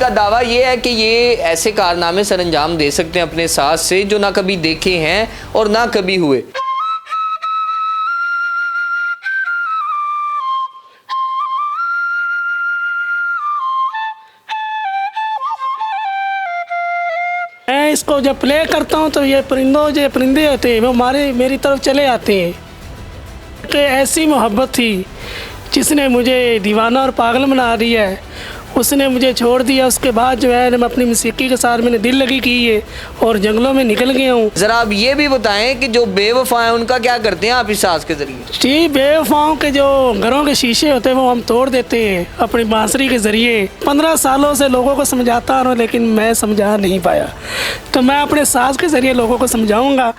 इनका दावा ये है कि ये ऐसे कारनामे सरअंजाम दे सकते हैं अपने सास से जो ना कभी देखे हैं और ना कभी हुए। मैं इसको जब प्ले करता हूँ तो ये परिंदे होते हैं वो मेरी तरफ चले आते हैं कि ऐसी मोहब्बत थी जिसने मुझे दीवाना और पागल बना दिया है। उसने मुझे छोड़ दिया, उसके बाद जो है मैं अपनी मौसीकी के साथ मैंने दिल लगी की है और जंगलों में निकल गया हूँ। ज़रा आप ये भी बताएं कि जो बेवफा हैं उनका क्या करते हैं आप इस सास के ज़रिए? जी, बेवफाओं के जो घरों के शीशे होते हैं वो हम तोड़ देते हैं अपनी बांसुरी के ज़रिए। 15 सालों से लोगों को समझाता हूँ लेकिन मैं समझा नहीं पाया, तो मैं अपने सास के ज़रिए लोगों को समझाऊँगा।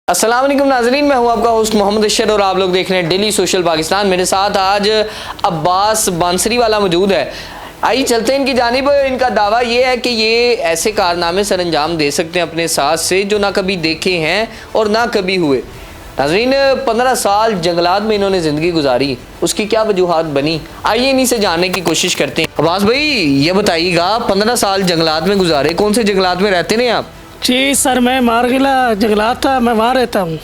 अस्सलाम वालेकुम नाज़रीन, मैं हूं आपका होस्ट मोहम्मद अशर और आप लोग देख रहे हैं डेली सोशल पाकिस्तान। मेरे साथ आज अब्बास बांसरी वाला मौजूद है। आइए चलते हैं इनकी जानिब। इनका दावा ये है कि ये ऐसे कारनामे सरअंजाम दे सकते हैं अपने सास से जो ना कभी देखे हैं और ना कभी हुए। नाज़रीन, 15 साल जंगलात में इन्होंने ज़िंदगी गुजारी, उसकी क्या वजूहात बनी, आइए इन्हीं से जानने की कोशिश करते हैं। अब्बास भाई ये बताइएगा, 15 साल जंगलात में गुजारे, कौन से जंगलात में रहते हैं आप? जी सर, मैं मारगिला जंगलात था, मैं वहाँ रहता हूँ।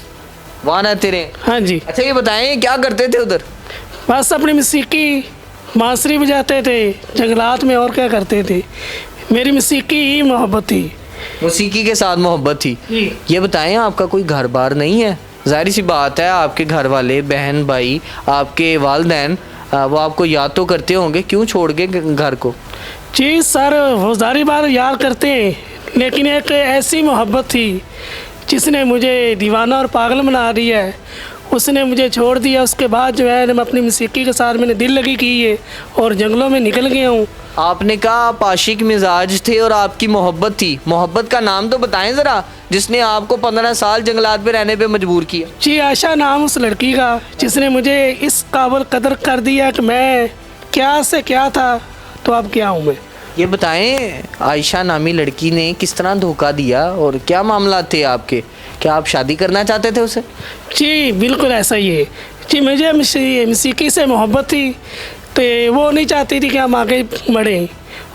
वहाँ रहते रहे? हाँ जी। अच्छा ये बताएं क्या करते थे उधर? बस अपनी मौसीकी बांसुरी बजाते थे जंगलात में, और क्या करते थे। मेरी मौसीकी ही मोहब्बत थी, मौसीकी के साथ मोहब्बत थी। जी। ये बताएं आपका कोई घर बार नहीं है? जाहिर सी बात है आपके घर वाले, बहन भाई, आपके वालिदैन वो आपको याद तो करते होंगे, क्यों छोड़ के घर को? जी सर, वो सारी बार याद करते हैं, लेकिन एक ऐसी मोहब्बत थी जिसने मुझे दीवाना और पागल बना दिया है। उसने मुझे छोड़ दिया, उसके बाद जो है मैं अपनी मौसीकी के साथ मैंने दिल लगी की है और जंगलों में निकल गया हूँ। आपने कहा आप आशिक मिजाज थे और आपकी मोहब्बत थी, मोहब्बत का नाम तो बताएं ज़रा जिसने आपको 15 साल जंगलात में रहने पे मजबूर किया। जी, आशा नाम उस लड़की का जिसने मुझे इस काबिल कदर कर दिया कि मैं क्या से क्या था तो अब क्या हूँ मैं। ये बताएं आयशा नामी लड़की ने किस तरह धोखा दिया और क्या मामला थे आपके? क्या आप शादी करना चाहते थे उसे? जी बिल्कुल ऐसा ही है। जी, मुझे मौसीकी से मोहब्बत थी, तो वो नहीं चाहती थी कि हम आगे बढ़ें,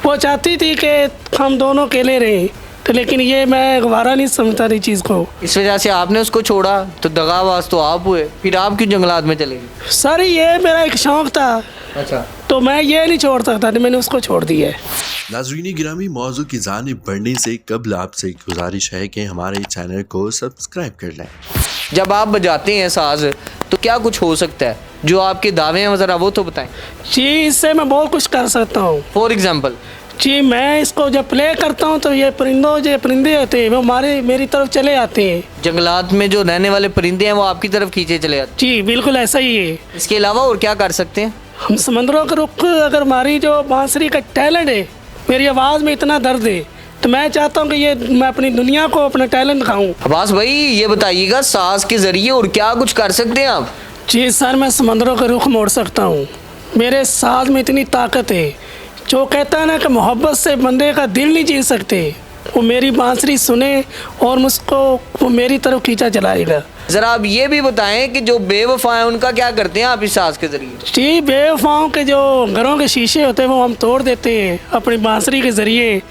वो चाहती थी कि हम दोनों अकेले रहें, तो लेकिन ये मैं गवारा नहीं समझता थी चीज़ को। इस वजह से आपने उसको छोड़ा, तो दगाबाज तो आप हुए, फिर आप क्यों जंगलात में चले गए? सर ये मेरा एक शौक़ था, अच्छा, तो मैं ये नहीं छोड़ सकता था, मैंने उसको छोड़ दिया है। नाज़रीन गिरामी, मौजू की जानिब बढ़ने से कबल आपसे गुजारिश है कि हमारे चैनल को सब्सक्राइब कर लें। जब आप बजाते हैं साज तो क्या कुछ हो सकता है? जो आपके दावे हैं ज़रा वो तो बताएं। जी, इससे मैं बहुत कुछ कर सकता हूँ। For example? जी, मैं इसको जब प्ले करता हूँ तो ये परिंदे होते हैं वो मेरी तरफ चले आते हैं। जंगलात में जो रहने वाले परिंदे हैं वो आपकी तरफ खींचे चले आते जी बिल्कुल ऐसा ही है। हैं। इसके अलावा और क्या कर सकते हैं? हम समंदरों का रुख, अगर हमारी जो बांसुरी का टैलेंट है, मेरी आवाज़ में इतना दर्द है, तो मैं चाहता हूँ कि ये मैं अपनी दुनिया को अपना टैलेंट दिखाऊँ। अब्बास भाई ये बताइएगा, साज के ज़रिए और क्या कुछ कर सकते हैं आप? जी सर, मैं समंदरों का रुख मोड़ सकता हूँ। मेरे साज में इतनी ताकत है, जो कहता है ना कि मोहब्बत से बंदे का दिल नहीं जीत सकते, वो मेरी बांसुरी सुने और मुझको वो मेरी तरफ खींचा चलाएगा। ज़रा आप ये भी बताएं कि जो बेवफा हैं उनका क्या करते हैं आप इस साज के ज़रिए? जी, बेवफाओं के जो घरों के शीशे होते हैं वो हम तोड़ देते हैं अपनी बांसुरी के ज़रिए।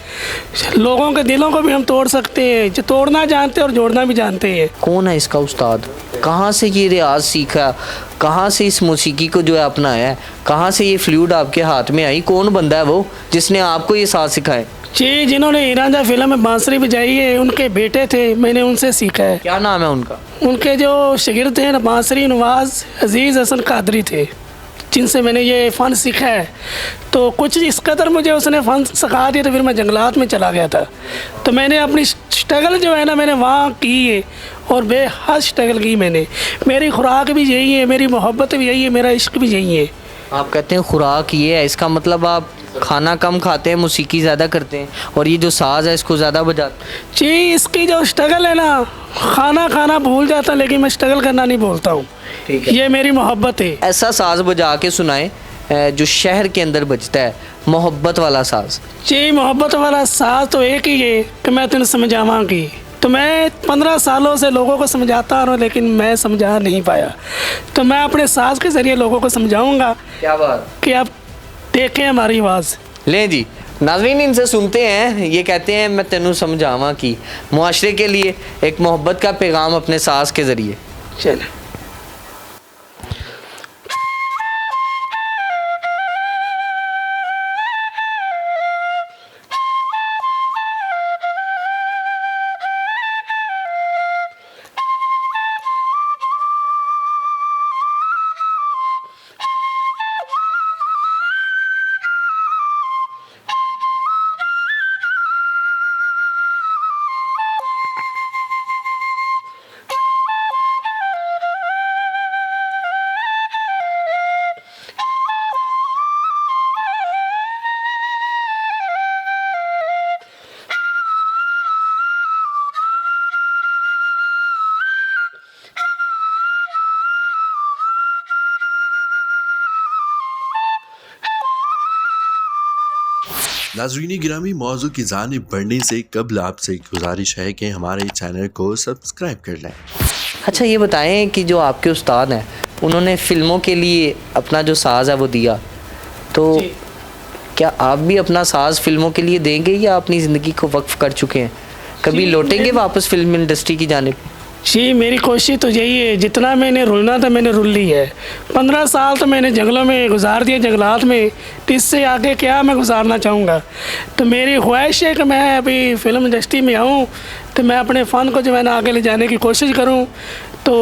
लोगों के दिलों को भी हम तोड़ सकते हैं, जो तोड़ना जानते हैं और जोड़ना भी जानते हैं। कौन है इसका उस्ताद? कहाँ से ये रियाज सीखा? कहाँ से इस मौसीकी को जो है अपनाया है? कहाँ से ये फ्लूइड आपके हाथ में आई? कौन बंदा है वो जिसने आपको ये साज सिखाए? जी, जिन्होंने ईरानजा फिल्म में बांसुरी बजाई है उनके बेटे थे, मैंने उनसे सीखा है। क्या नाम है उनका? उनके जो शागिर्द हैं ना, बांसुरी नवाज अजीज़ हसन कादरी थे, जिनसे मैंने ये फ़न सीखा है। तो कुछ इस कदर मुझे उसने फ़न सिखा दिया, तो फिर मैं जंगलात में चला गया था। तो मैंने अपनी स्ट्रगल जो है ना मैंने वहाँ की है और बेहद स्ट्रगल की मैंने। मेरी खुराक भी यही है, मेरी मोहब्बत भी यही है, मेरा इश्क भी यही है। आप कहते हैं खुराक ये है, इसका मतलब आप खाना कम खाते हैं, मौसीकी ज़्यादा करते हैं और ये जो साज है इसको ज़्यादा बजाते हैं? जी, इसकी जो स्ट्रगल है ना, खाना भूल जाता, लेकिन मैं स्ट्रगल करना नहीं बोलता हूँ। ठीक है, ये मेरी मोहब्बत है। ऐसा साज बजा के सुनाएं जो शहर के अंदर बजता है मोहब्बत वाला साज? जी मोहब्बत वाला साज तो एक ही है कि मैं तेन समझावांगी। तो मैं 15 सालों से लोगों को समझाता हूँ लेकिन मैं समझा नहीं पाया, तो मैं अपने साज के ज़रिए लोगों को समझाऊंगा। क्या बात। कि आप देखें हमारी आवाज़। लें जी नाज़रीन, इनसे सुनते हैं, ये कहते हैं मैं तेनू समझावा कि मुआशरे के लिए एक मोहब्बत का पैगाम अपने साज के ज़रिए। चल नाज़रीन गिरामी, मौजू की जानिब बढ़ने से कबल आपसे गुजारिश है कि हमारे चैनल को सब्सक्राइब कर लें। अच्छा ये बताएं कि जो आपके उस्ताद हैं उन्होंने फ़िल्मों के लिए अपना जो साज़ है वो दिया, तो जी। क्या आप भी अपना साज़ फ़िल्मों के लिए देंगे या अपनी ज़िंदगी को वक्फ कर चुके हैं? कभी जी, लौटेंगे मैं- वापस फिल्म इंडस्ट्री की जानिब? जी मेरी कोशिश तो यही है, जितना मैंने रुलना था मैंने रुल ली है। 15 साल तो मैंने जंगलों में गुजार दिए, जंगलात में, तो इससे आगे क्या मैं गुजारना चाहूँगा। तो मेरी ख्वाहिश है कि मैं अभी फिल्म इंडस्ट्री में आऊँ तो मैं अपने फ़न को जो है ना आगे ले जाने की कोशिश करूँ। तो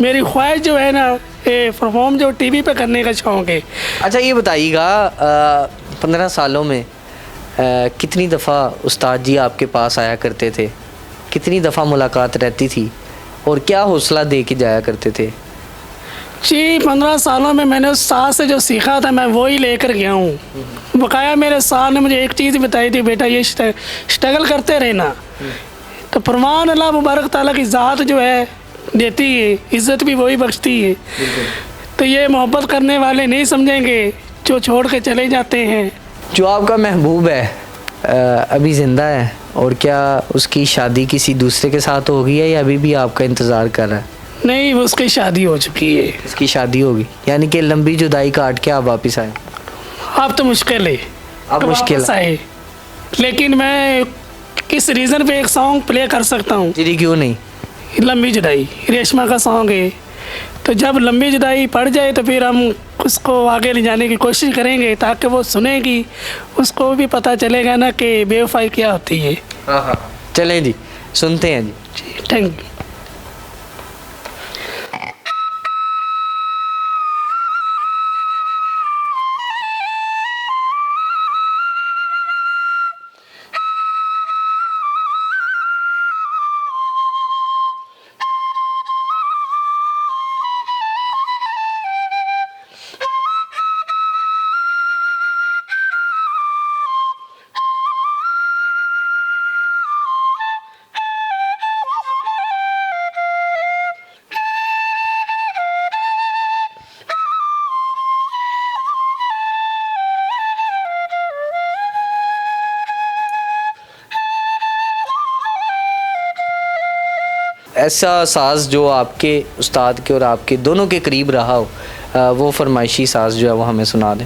मेरी ख्वाहिश जो है ना ये परफॉर्म जो टीवी पे करने का शौक़ है। अच्छा ये बताइएगा 15 सालों में कितनी दफ़ा उस्ताद जी आपके पास आया करते थे, कितनी दफ़ा मुलाकात रहती थी और क्या हौसला दे के जाया करते थे? जी 15 सालों में मैंने उस साथ से जो सीखा था मैं वही लेकर गया हूँ। बकाया मेरे साथ ने मुझे एक चीज़ बताई थी, बेटा ये स्ट्रगल करते रहना। तो फरमान अल्लाह मुबारक ताला की ज़ात जो है देती है, इज़्ज़त भी वही बख्शती है। तो ये मोहब्बत करने वाले नहीं समझेंगे जो छोड़ के चले जाते हैं। जो आपका महबूब है अभी ज़िंदा है और क्या उसकी शादी किसी दूसरे के साथ हो गई है या अभी भी आपका इंतज़ार कर रहा है? नहीं उसकी शादी हो चुकी है। इसकी शादी होगी, यानी कि लंबी जुदाई काट के आप वापस आए। अब तो मुश्किल है, अब मुश्किल वापस आए। लेकिन मैं किस रीज़न पे एक सॉन्ग प्ले कर सकता हूँ। जी क्यों नहीं? लंबी जुदाई रेशमा का सॉन्ग है, तो जब लंबी जुदाई पड़ जाए तो फिर हम उसको आगे ले जाने की कोशिश करेंगे ताकि वो सुनेगी, उसको भी पता चलेगा ना कि बेवफाई क्या होती है। हाँ चलें जी सुनते हैं जी। Thank you. ऐसा साज जो आपके उस्ताद के और आपके दोनों के करीब रहा हो, वो फरमाइशी साज जो है वो हमें सुना दें।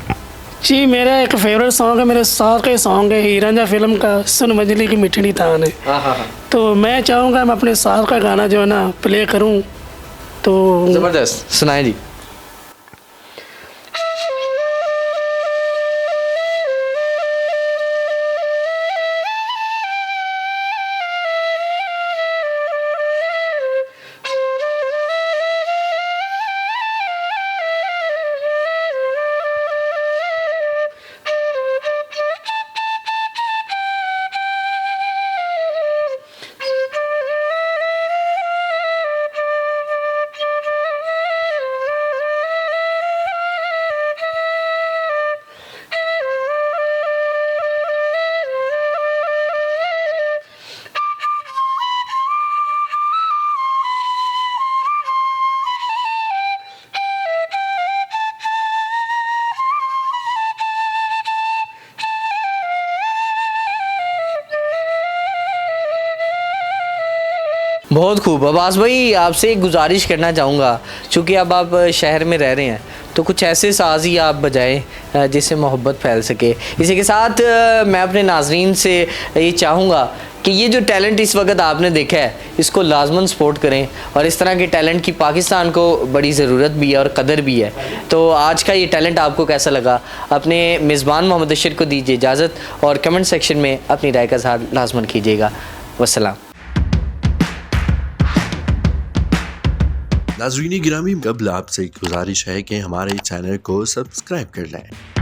जी मेरा एक फेवरेट सॉन्ग है, मेरे साथ का सॉन्ग है हीर रांझा फिल्म का, सुन मजली की मिठड़ी तान है। हाँ तो मैं चाहूँगा मैं अपने साथ का गाना जो है ना प्ले करूँ। तो ज़बरदस्त सुनाएं जी। बहुत खूब। अब्बास भाई, आपसे एक गुजारिश करना चाहूँगा, चूँकि अब आप शहर में रह रहे हैं, तो कुछ ऐसे साज़ ही आप बजाएं जिससे मोहब्बत फैल सके। इसी के साथ मैं अपने नाजरीन से ये चाहूँगा कि ये जो टैलेंट इस वक्त आपने देखा है, इसको लाजमन सपोर्ट करें, और इस तरह के टैलेंट की पाकिस्तान को बड़ी ज़रूरत भी है और कदर भी है। तो आज का ये टैलेंट आपको कैसा लगा, अपने मेज़बान मोहम्मद अशर को दीजिए इजाज़त, और कमेंट सेक्शन में अपनी राय का इज़हार लाजमन कीजिएगा। वस्सलाम। नाज़रीन गिरामी, कबल आपसे गुजारिश है कि हमारे चैनल को सब्सक्राइब कर लें।